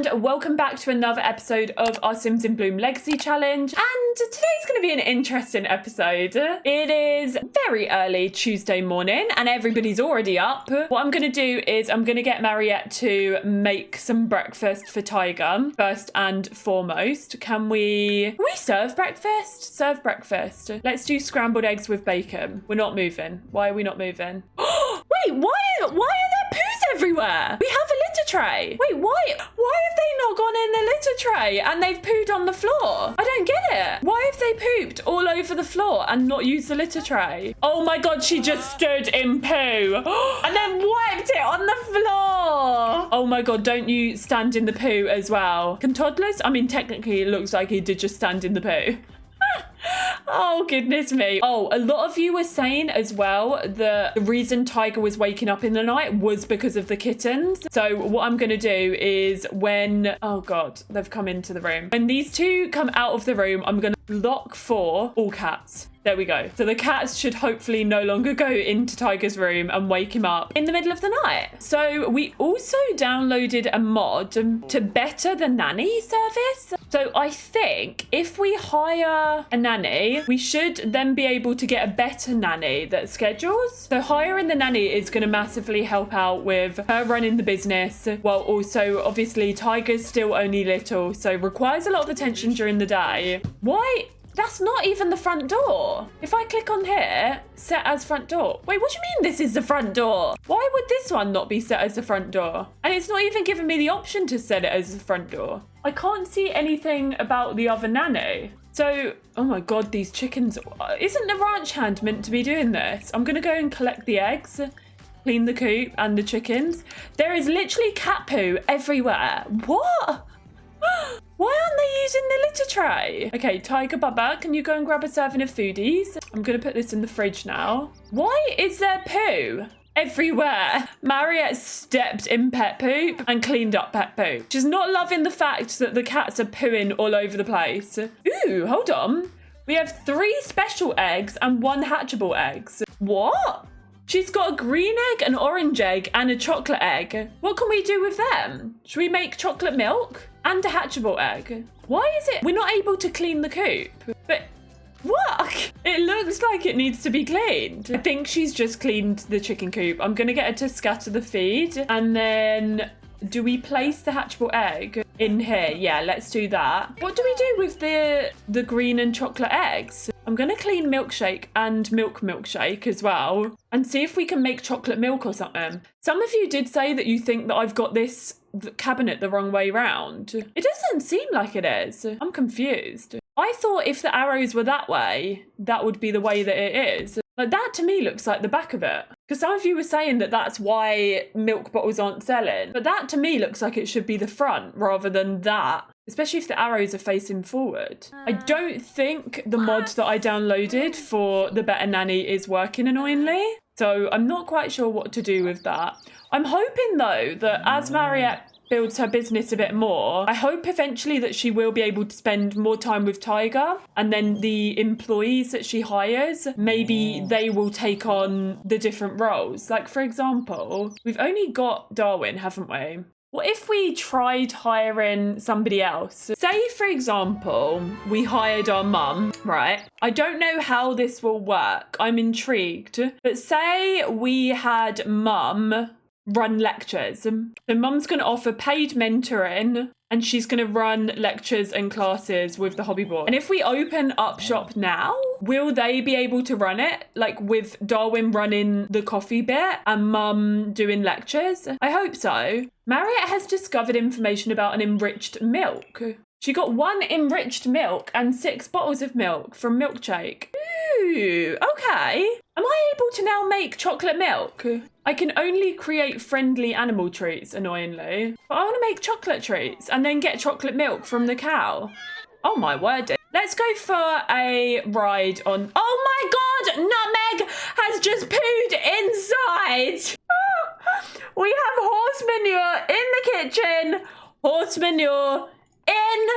and welcome back to another episode of our Sims in Bloom Legacy Challenge. And today's going to be an interesting episode. It is very early Tuesday morning and everybody's already up. What I'm going to do is I'm going to get Mariette to make some breakfast for Tiger first and foremost. Can we serve breakfast? Serve breakfast. Let's do scrambled eggs with bacon. We're not moving. Why are we not moving? Wait, why are there poos everywhere? We have a litter tray. Wait, why have they not gone in the litter tray and they've pooed on the floor? I don't get it. Why have they pooped all over the floor and not used the litter tray? Oh my god, she just stood in poo and then wiped it on the floor. Oh my god, don't you stand in the poo as well? Can toddlers? I mean, technically it looks like he did just stand in the poo. Oh, goodness me. Oh, a lot of you were saying as well that the reason Tiger was waking up in the night was because of the kittens. So what I'm going to do is when... Oh, God, they've come into the room. When these two come out of the room, I'm going to lock for all cats. There we go. So the cats should hopefully no longer go into Tiger's room and wake him up in the middle of the night. So we also downloaded a mod to better the nanny service. So I think if we hire a nanny, we should then be able to get a better nanny that schedules. So hiring the nanny is going to massively help out with her running the business, while also obviously Tiger's still only little, so requires a lot of attention during the day. Why? That's not even the front door. If I click on here, set as front door. Wait, what do you mean this is the front door? Why would this one not be set as the front door? And it's not even giving me the option to set it as the front door. I can't see anything about the other nanny. So, oh my god, these chickens. Isn't the ranch hand meant to be doing this? I'm going to go and collect the eggs, clean the coop and the chickens. There is literally cat poo everywhere. What? Why aren't they using the litter tray? Okay, Tiger Bubba, can you go and grab a serving of foodies? I'm going to put this in the fridge now. Why is there poo everywhere? Mariette stepped in pet poop and cleaned up pet poop. She's not loving the fact that the cats are pooing all over the place. Ooh, hold on. We have 3 special eggs and 1 hatchable eggs. What? She's got a green egg, an orange egg, and a chocolate egg. What can we do with them? Should we make chocolate milk and a hatchable egg? Why is it we're not able to clean the coop? But what? It looks like it needs to be cleaned. I think she's just cleaned the chicken coop. I'm going to get her to scatter the feed. And then do we place the hatchable egg in here? Yeah, let's do that. What do we do with the green and chocolate eggs? I'm going to clean milkshake and milkshake as well and see if we can make chocolate milk or something. Some of you did say that you think that I've got this cabinet the wrong way round. It doesn't seem like it is. I'm confused. I thought if the arrows were that way, that would be the way that it is. Like, that to me looks like the back of it. Because some of you were saying that that's why milk bottles aren't selling. But that to me looks like it should be the front rather than that. Especially if the arrows are facing forward. I don't think the mod that I downloaded for the Better Nanny is working annoyingly. So I'm not quite sure what to do with that. I'm hoping though that as Mariette builds her business a bit more, I hope eventually that she will be able to spend more time with Tiger, and then the employees that she hires, maybe they will take on the different roles. Like, for example, we've only got Darwin, haven't we? What if we tried hiring somebody else? Say, for example, we hired our mum, right? I don't know how this will work. I'm intrigued. But say we had mum run lectures. So mum's going to offer paid mentoring and she's going to run lectures and classes with the hobby board. And if we open up shop now, will they be able to run it? Like with Darwin running the coffee bit and mum doing lectures? I hope so. Mariette has discovered information about an enriched milk. She got 1 enriched milk and 6 bottles of milk from Milkshake. Ooh, okay. Am I able to now make chocolate milk? I can only create friendly animal treats, annoyingly. But I want to make chocolate treats and then get chocolate milk from the cow. Oh my word. Let's go for a ride on... Oh my god! Nutmeg has just pooed inside! We have horse manure in the kitchen. Horse manure in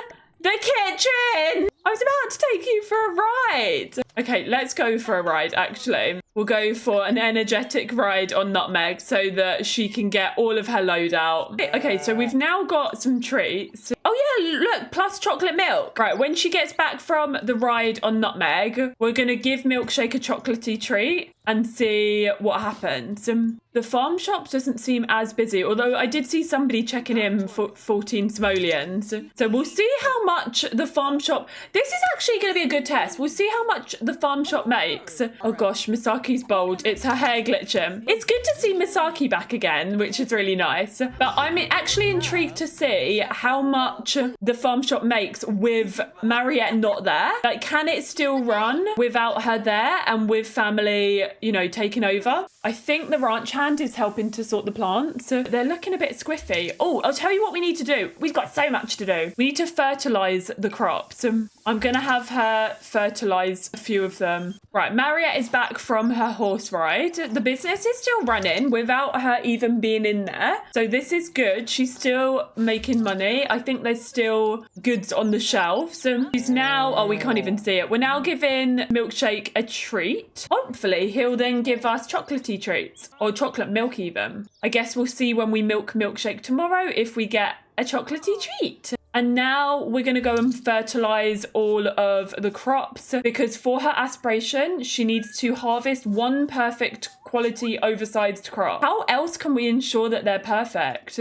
The kitchen! I was about to take you for a ride. Okay, let's go for a ride, actually. We'll go for an energetic ride on Nutmeg so that she can get all of her load out. Okay, so we've now got some treats. Oh yeah, look, plus chocolate milk. Right, when she gets back from the ride on Nutmeg, we're going to give Milkshake a chocolatey treat and see what happens. The farm shop doesn't seem as busy, although I did see somebody checking in for 14 simoleons. So we'll see how much the farm shop... This is actually going to be a good test. We'll see how much the farm shop makes. Oh gosh, Misaki's bold. It's her hair glitching. It's good to see Misaki back again, which is really nice. But I'm actually intrigued to see how much the farm shop makes with Mariette not there. Like, can it still run without her there and with family, you know, taking over? I think the ranch hand is helping to sort the plants. They're looking a bit squiffy. Oh, I'll tell you what we need to do. We've got so much to do. We need to fertilize the crops. I'm going to have her fertilize a few of them. Right, Mariette is back from her horse ride. The business is still running without her even being in there. So this is good. She's still making money. I think there's still goods on the shelves. She's now... Oh, we can't even see it. We're now giving Milkshake a treat. Hopefully, he'll then give us chocolatey treats. Or chocolate milk even. I guess we'll see when we milk Milkshake tomorrow if we get a chocolatey treat. And now we're going to go and fertilize all of the crops because for her aspiration, she needs to harvest one perfect quality oversized crop. How else can we ensure that they're perfect?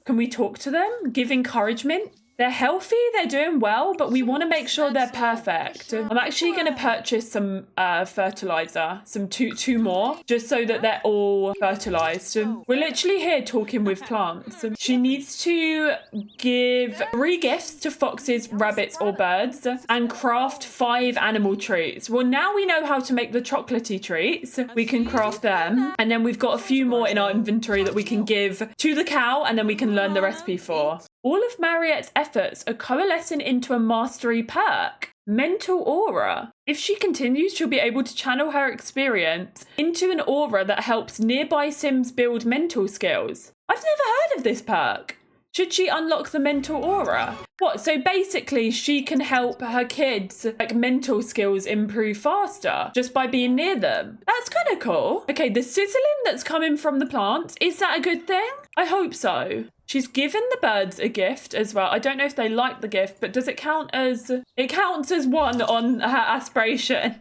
Can we talk to them? Give encouragement? They're healthy, they're doing well, but we want to make sure they're perfect. I'm actually going to purchase some fertilizer, some two more, just so that they're all fertilized. We're literally here talking with plants. She needs to give 3 gifts to foxes, rabbits, or birds, and craft 5 animal treats. Well, now we know how to make the chocolatey treats. We can craft them, and then we've got a few more in our inventory that we can give to the cow, and then we can learn the recipe for. All of Mariette's efforts are coalescing into a mastery perk, Mental Aura. If she continues, she'll be able to channel her experience into an aura that helps nearby Sims build mental skills. I've never heard of this perk. Should she unlock the Mental Aura? What, so basically she can help her kids' like mental skills improve faster just by being near them. That's kind of cool. Okay, the sizzling that's coming from the plants, is that a good thing? I hope so. She's given the birds a gift as well. I don't know if they like the gift, but does it count as... It counts as 1 on her aspiration.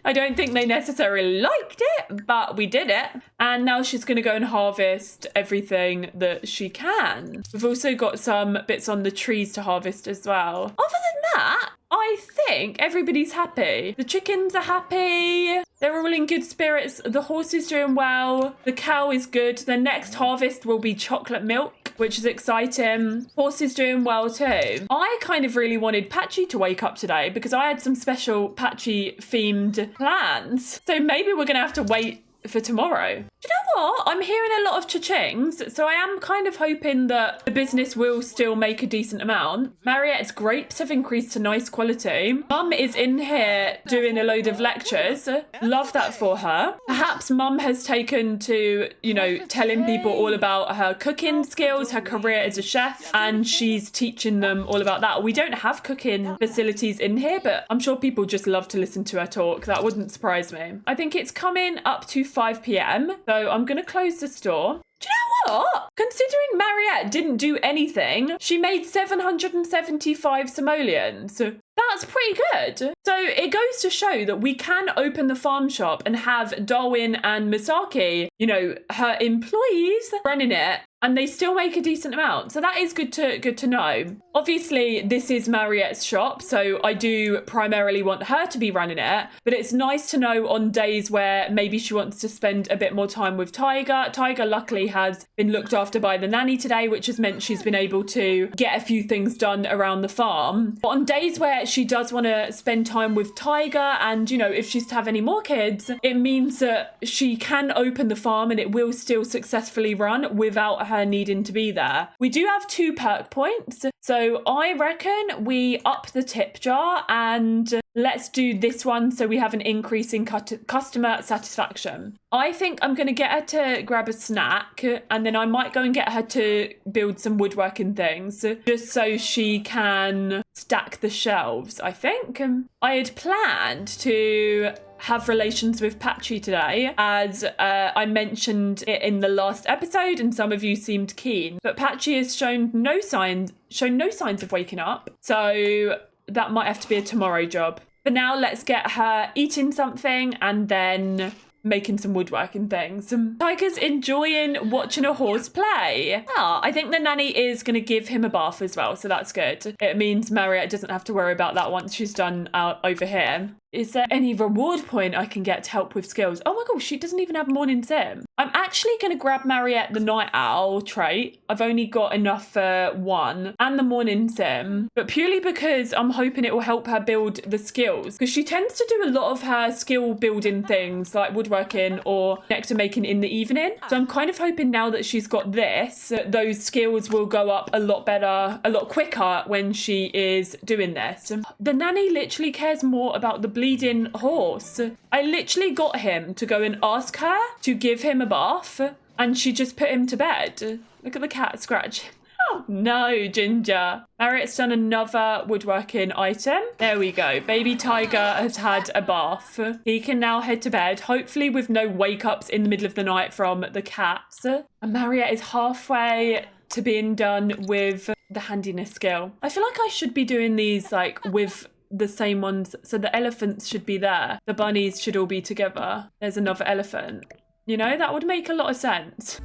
I don't think they necessarily liked it, but we did it. And now she's going to go and harvest everything that she can. We've also got some bits on the trees to harvest as well. Other than that, I think everybody's happy. The chickens are happy. They're all in good spirits. The horse is doing well. The cow is good. The next harvest will be chocolate milk, which is exciting. Horse is doing well too. I kind of really wanted Patchy to wake up today because I had some special Patchy themed plans. So maybe we're going to have to wait for tomorrow. Do you know what? I'm hearing a lot of cha-chings, so I am kind of hoping that the business will still make a decent amount. Mariette's grapes have increased to nice quality. Mum is in here doing a load of lectures. Love that for her. Perhaps Mum has taken to, you know, telling people all about her cooking skills, her career as a chef, and she's teaching them all about that. We don't have cooking facilities in here, but I'm sure people just love to listen to her talk. That wouldn't surprise me. I think it's coming up to 5 p.m. So I'm going to close the store. Do you know what? Considering Mariette didn't do anything, she made 775 simoleons. That's pretty good. So it goes to show that we can open the farm shop and have Darwin and Misaki, you know, her employees running it, and they still make a decent amount. So that is good to know. Obviously, this is Mariette's shop, so I do primarily want her to be running it, but it's nice to know on days where maybe she wants to spend a bit more time with Tiger. Tiger luckily has been looked after by the nanny today, which has meant she's been able to get a few things done around the farm. But on days where she does want to spend time with Tiger, and, you know, if she's to have any more kids, it means that she can open the farm and it will still successfully run without her needing to be there. We do have 2 perk points, so I reckon we up the tip jar and let's do this one so we have an increase in customer satisfaction. I think I'm going to get her to grab a snack and then I might go and get her to build some woodworking things just so she can stack the shelves, I think. I had planned to have relations with Patchy today, as I mentioned it in the last episode and some of you seemed keen, but Patchy has shown no signs of waking up, so that might have to be a tomorrow job. For now, let's get her eating something and then making some woodworking things. Tiger's enjoying watching a horse play. I think the nanny is going to give him a bath as well, so that's good. It means Marriott doesn't have to worry about that once she's done out over here. Is there any reward point I can get to help with skills? Oh my gosh, she doesn't even have morning sim. I'm actually going to grab Marriott the night owl trait. I've only got enough for 1 and the morning sim, but purely because I'm hoping it will help her build the skills, because she tends to do a lot of her skill building things like woodworking or nectar making in the evening. So I'm kind of hoping now that she's got this, those skills will go up a lot better, a lot quicker when she is doing this. The nanny literally cares more about the bleeding horse. I literally got him to go and ask her to give him a bath and she just put him to bed. Look at the cat scratch. Oh no, Ginger. Marriott's done another woodworking item. There we go. Baby Tiger has had a bath. He can now head to bed, hopefully with no wake-ups in the middle of the night from the cats. And Marriott is halfway to being done with the handiness skill. I feel like I should be doing these like with the same ones, so the elephants should be there, the bunnies should all be together, there's another elephant, you know, that would make a lot of sense.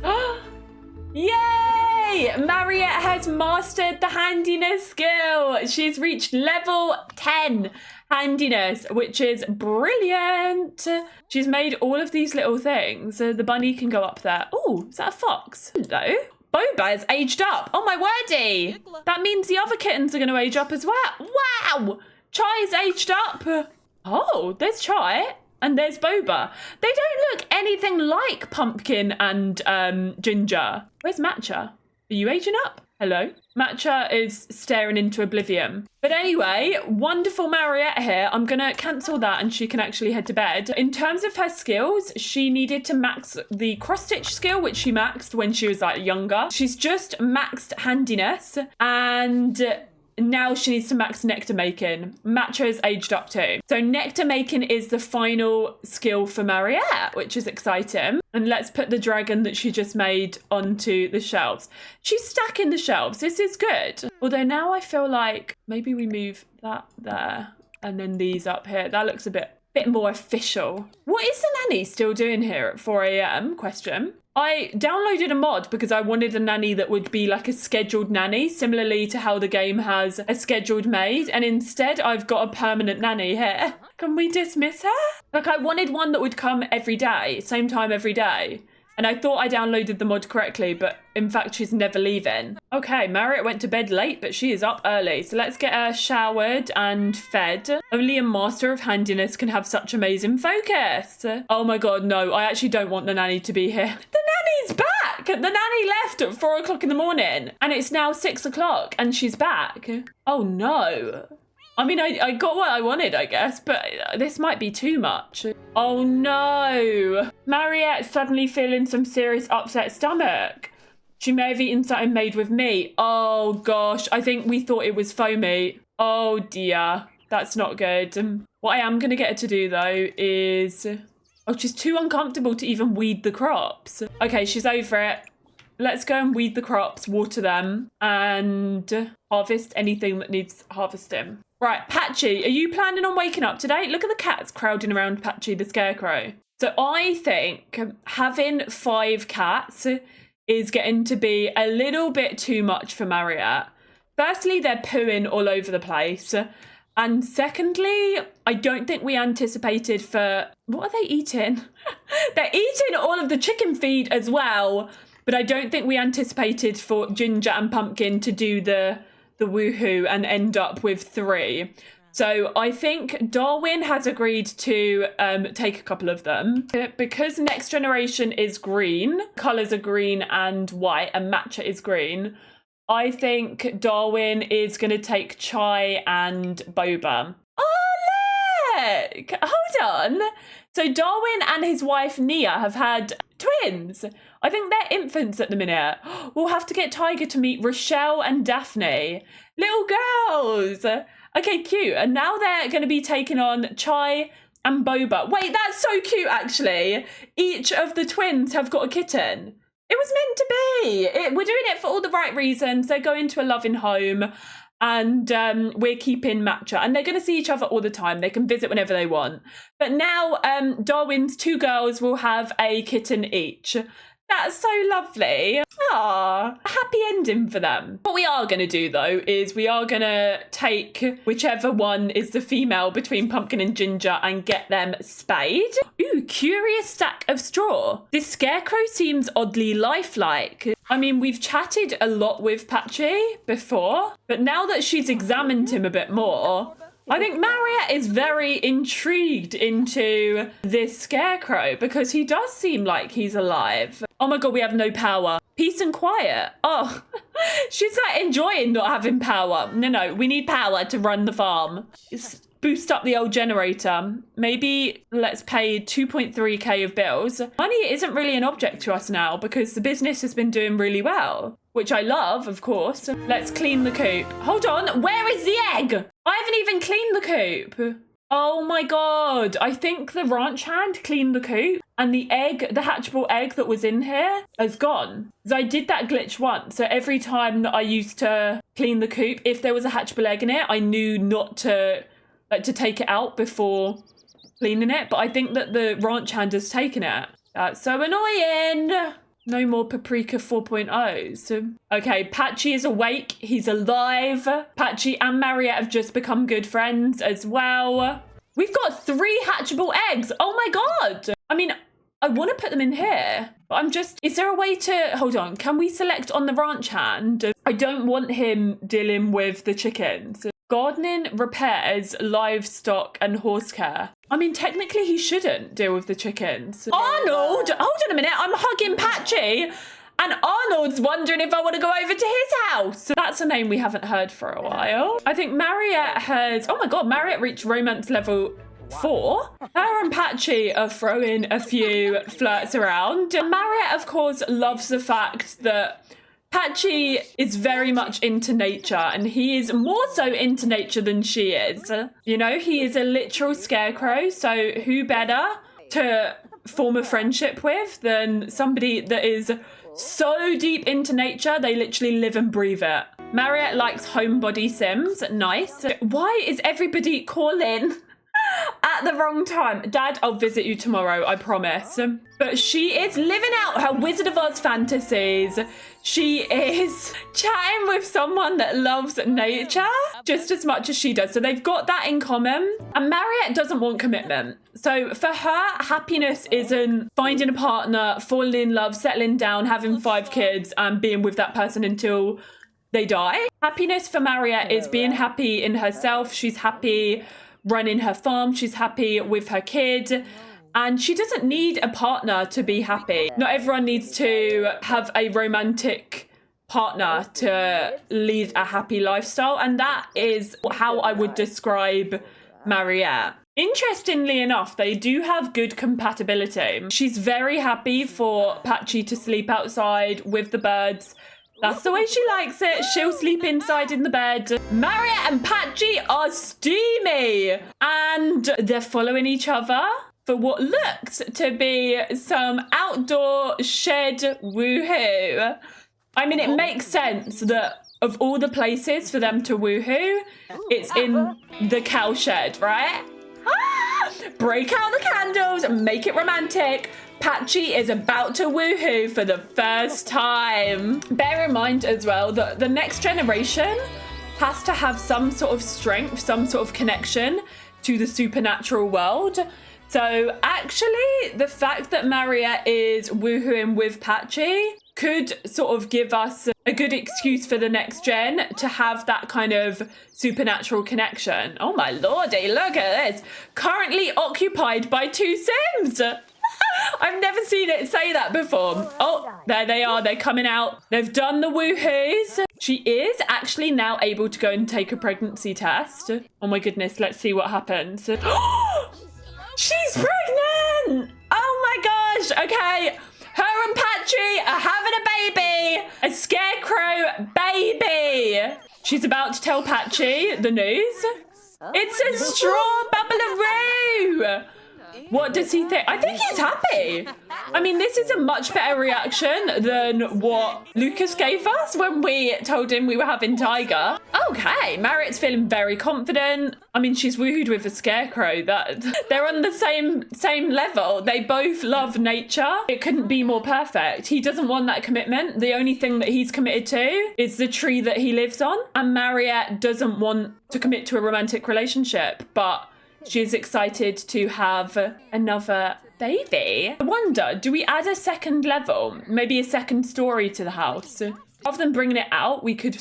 Yay! Marriott has mastered the handiness skill. She's reached level 10 handiness, which is brilliant. She's made all of these little things, so the bunny can go up there. Oh, is that a fox? Hello. Boba has aged up. Oh my wordy, that means the other kittens are going to age up as well. Wow! Chai's aged up. Oh, there's Chai and there's Boba. They don't look anything like Pumpkin and Ginger. Where's Matcha? Are you aging up? Hello? Matcha is staring into oblivion. But anyway, wonderful Marriott here. I'm going to cancel that and she can actually head to bed. In terms of her skills, she needed to max the cross-stitch skill, which she maxed when she was like younger. She's just maxed handiness and now she needs to max nectar making. Matcha is aged up too. So nectar making is the final skill for Marriott, which is exciting. And let's put the dragon that she just made onto the shelves. She's stacking the shelves. This is good. Although now I feel like maybe we move that there and then these up here. That looks a bit more official. What is the nanny still doing here at 4 a.m? Question. I downloaded a mod because I wanted a nanny that would be like a scheduled nanny, similarly to how the game has a scheduled maid. And instead, I've got a permanent nanny here. Can we dismiss her? Like, I wanted one that would come every day, same time every day. And I thought I downloaded the mod correctly, but in fact, she's never leaving. Okay, Marriott went to bed late, but she is up early. So let's get her showered and fed. Only a master of handiness can have such amazing focus. Oh my God, no, I actually don't want the nanny to be here. The nanny's back. The nanny left at 4 o'clock in the morning and it's now 6 o'clock and she's back. Oh no. I mean, I got what I wanted, I guess, but this might be too much. Oh no. Marriott's suddenly feeling some serious upset stomach. She may have eaten something made with meat. Oh gosh, I think we thought it was faux meat. Oh dear, that's not good. What I am going to get her to do though is... Oh, she's too uncomfortable to even weed the crops. Okay, she's over it. Let's go and weed the crops, water them, and harvest anything that needs harvesting. Right, Patchy, are you planning on waking up today? Look at the cats crowding around Patchy the scarecrow. So I think having 5 cats is getting to be a little bit too much for Marriott. Firstly, they're pooing all over the place. And secondly, I don't think we anticipated for... What are they eating? They're eating all of the chicken feed as well. But I don't think we anticipated for Ginger and Pumpkin to do the woohoo and end up with 3. So I think Darwin has agreed to take a couple of them. Because Next Generation is green, colours are green and white, and Matcha is green, I think Darwin is going to take Chai and Boba. Oh, look! Hold on. So Darwin and his wife Nia have had twins. I think they're infants at the minute. We'll have to get Tiger to meet Rochelle and Daphne. Little girls. Okay, cute. And now they're going to be taking on Chai and Boba. Wait, that's so cute, actually. Each of the twins have got a kitten. It was meant to be. We're doing it for all the right reasons. They're going to a loving home. And we're keeping Matcha, and they're going to see each other all the time. They can visit whenever they want. But now Darwin's 2 girls will have a kitten each. That's so lovely. Ah, a happy ending for them. What we are going to do, though, is we are going to take whichever one is the female between Pumpkin and Ginger and get them spayed. Ooh, curious stack of straw. This scarecrow seems oddly lifelike. I mean, we've chatted a lot with Patchy before, but now that she's examined him a bit more, I think Mariette is very intrigued into this scarecrow because he does seem like he's alive. Oh my god, we have no power. Peace and quiet. Oh, she's like enjoying not having power. No, we need power to run the farm. Boost up the old generator. Maybe let's pay 2.3k of bills. Money isn't really an object to us now because the business has been doing really well, which I love, of course. Let's clean the coop. Hold on, where is the egg? I haven't even cleaned the coop. Oh my god, I think the ranch hand cleaned the coop and the egg, the hatchable egg that was in here has gone. So I did that glitch once. So every time that I used to clean the coop, if there was a hatchable egg in it, I knew not to take it out before cleaning it. But I think that the ranch hand has taken it. That's so annoying. No more Paprika 4.0s. Okay, Patchy is awake. He's alive. Patchy and Mariette have just become good friends as well. We've got 3 hatchable eggs. Oh my god. I mean, I want to put them in here, but I'm just... Is there a way to... Hold on. Can we select on the ranch hand? I don't want him dealing with the chickens. Gardening, repairs, livestock, and horse care. I mean, technically, he shouldn't deal with the chickens. Arnold! Hold on a minute. I'm hugging Patchy. And Arnold's wondering if I want to go over to his house. That's a name we haven't heard for a while. I think Mariette has... Oh my god, Mariette reached romance level 4. Her and Patchy are throwing a few flirts around. And Mariette, of course, loves the fact that Patchy is very much into nature, and he is more so into nature than she is. You know, he is a literal scarecrow, so who better to form a friendship with than somebody that is so deep into nature, they literally live and breathe it. Mariette likes homebody Sims. Nice. Why is everybody calling at the wrong time? Dad, I'll visit you tomorrow, I promise. But she is living out her Wizard of Oz fantasies. She is chatting with someone that loves nature just as much as she does. So they've got that in common. And Mariette doesn't want commitment. So for her, happiness isn't finding a partner, falling in love, settling down, having 5 kids, and being with that person until they die. Happiness for Mariette is being happy in herself. She's happy running her farm. She's happy with her kid. And she doesn't need a partner to be happy. Not everyone needs to have a romantic partner to lead a happy lifestyle. And that is how I would describe Mariette. Interestingly enough, they do have good compatibility. She's very happy for Patchy to sleep outside with the birds. That's the way she likes it. She'll sleep inside in the bed. Mariette and Patchy are steamy. And they're following each other for what looks to be some outdoor shed woohoo. I mean, it makes sense that of all the places for them to woohoo, it's in the cow shed, right? Ah! Break out the candles and make it romantic. Patchy is about to woohoo for the first time. Bear in mind as well that the next generation has to have some sort of strength, some sort of connection to the supernatural world. So actually, the fact that Mariette is woohooing with Patchy could sort of give us a good excuse for the next gen to have that kind of supernatural connection. Oh my lordy, look at this. Currently occupied by 2 Sims. I've never seen it say that before. Oh, there they are. They're coming out. They've done the woohoos. She is actually now able to go and take a pregnancy test. Oh my goodness. Let's see what happens. She's pregnant. Oh my gosh. Okay. Her and Patchy are having a baby. A scarecrow baby. She's about to tell Patchy the news. It's a straw bubbleroo. What does he think? I think he's happy. I mean, this is a much better reaction than what Lucas gave us when we told him we were having Tiger. Okay, Marriott's feeling very confident. I mean, she's woohooed with a scarecrow. They're on the same level. They both love nature. It couldn't be more perfect. He doesn't want that commitment. The only thing that he's committed to is the tree that he lives on. And Marriott doesn't want to commit to a romantic relationship, but she's excited to have another baby. I wonder, do we add a second level? Maybe a second story to the house? Rather than bringing it out, we could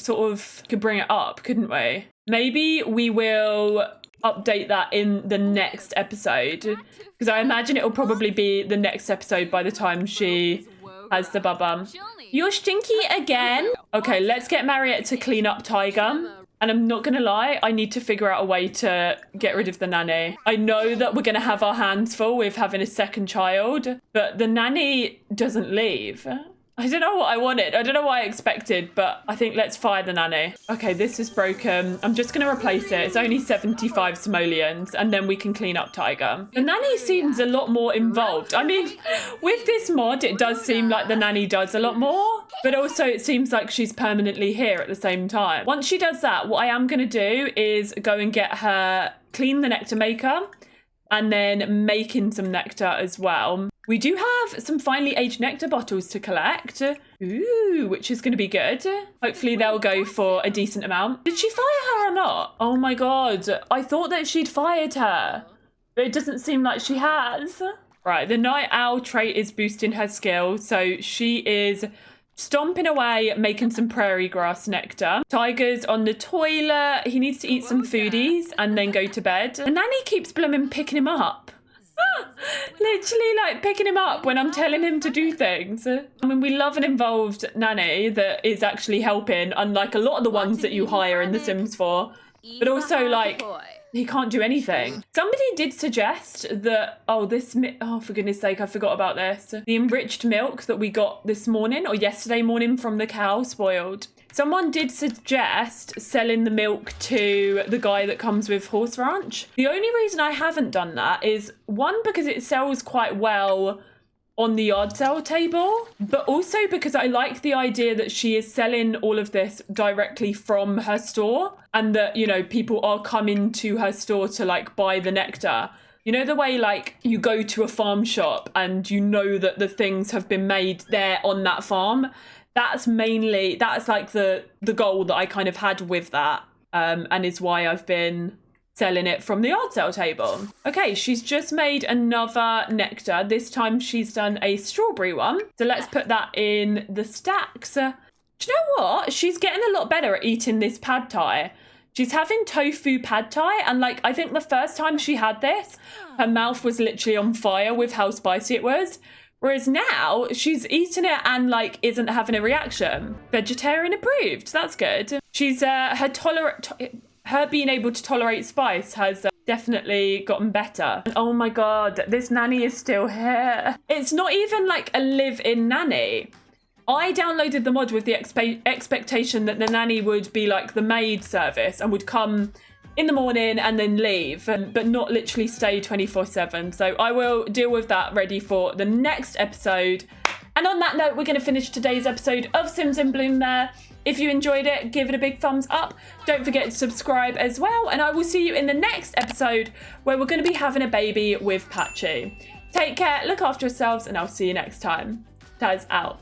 bring it up, couldn't we? Maybe we will update that in the next episode. Because I imagine it'll probably be the next episode by the time she has the bubba. You're stinky again. Okay, let's get Marriott to clean up Tiger. And I'm not going to lie, I need to figure out a way to get rid of the nanny. I know that we're going to have our hands full with having a second child, but the nanny doesn't leave. I don't know what I wanted. I don't know what I expected, but I think let's fire the nanny. Okay, this is broken. I'm just going to replace it. It's only 75 simoleons, and then we can clean up Tiger. The nanny seems a lot more involved. I mean, with this mod, it does seem like the nanny does a lot more, but also it seems like she's permanently here at the same time. Once she does that, what I am going to do is go and get her, clean the nectar maker, and then making some nectar as well. We do have some finely aged nectar bottles to collect. Ooh, which is going to be good. Hopefully they'll go for a decent amount. Did she fire her or not? Oh my god. I thought that she'd fired her, but it doesn't seem like she has. Right, the night owl trait is boosting her skill. So she is stomping away, making some prairie grass nectar. Tiger's on the toilet. He needs to eat some foodies and then go to bed. And Nanny keeps blooming picking him up. Literally like picking him up when I'm telling him to do things. I mean, we love an involved nanny that is actually helping, unlike a lot of the ones that you hire in The Sims 4. But also, like, he can't do anything. Somebody did suggest that, oh, for goodness sake, I forgot about this. The enriched milk that we got this morning or yesterday morning from the cow spoiled. Someone did suggest selling the milk to the guy that comes with Horse Ranch. The only reason I haven't done that is, one, because it sells quite well on the yard sale table, but also because I like the idea that she is selling all of this directly from her store, and that, you know, people are coming to her store to like buy the nectar. You know, the way like you go to a farm shop and you know that the things have been made there on that farm. That's like the goal that I kind of had with that, and is why I've been selling it from the yard sale table. Okay, she's just made another nectar. This time she's done a strawberry one. So let's put that in the stacks. Do you know what? She's getting a lot better at eating this pad thai. She's having tofu pad thai, and like, I think the first time she had this, her mouth was literally on fire with how spicy it was. Whereas now she's eating it and like isn't having a reaction. Vegetarian approved. That's good. She's her being able to tolerate spice has definitely gotten better. And oh my god, this nanny is still here. It's not even like a live-in nanny. I downloaded the mod with the expectation that the nanny would be like the maid service and would come in the morning and then leave, but not literally stay 24/7. So I will deal with that ready for the next episode. And on that note, we're going to finish today's episode of Sims in Bloom there. If you enjoyed it, give it a big thumbs up. Don't forget to subscribe as well. And I will see you in the next episode where we're going to be having a baby with Patchy. Take care, look after yourselves, and I'll see you next time. Taz out.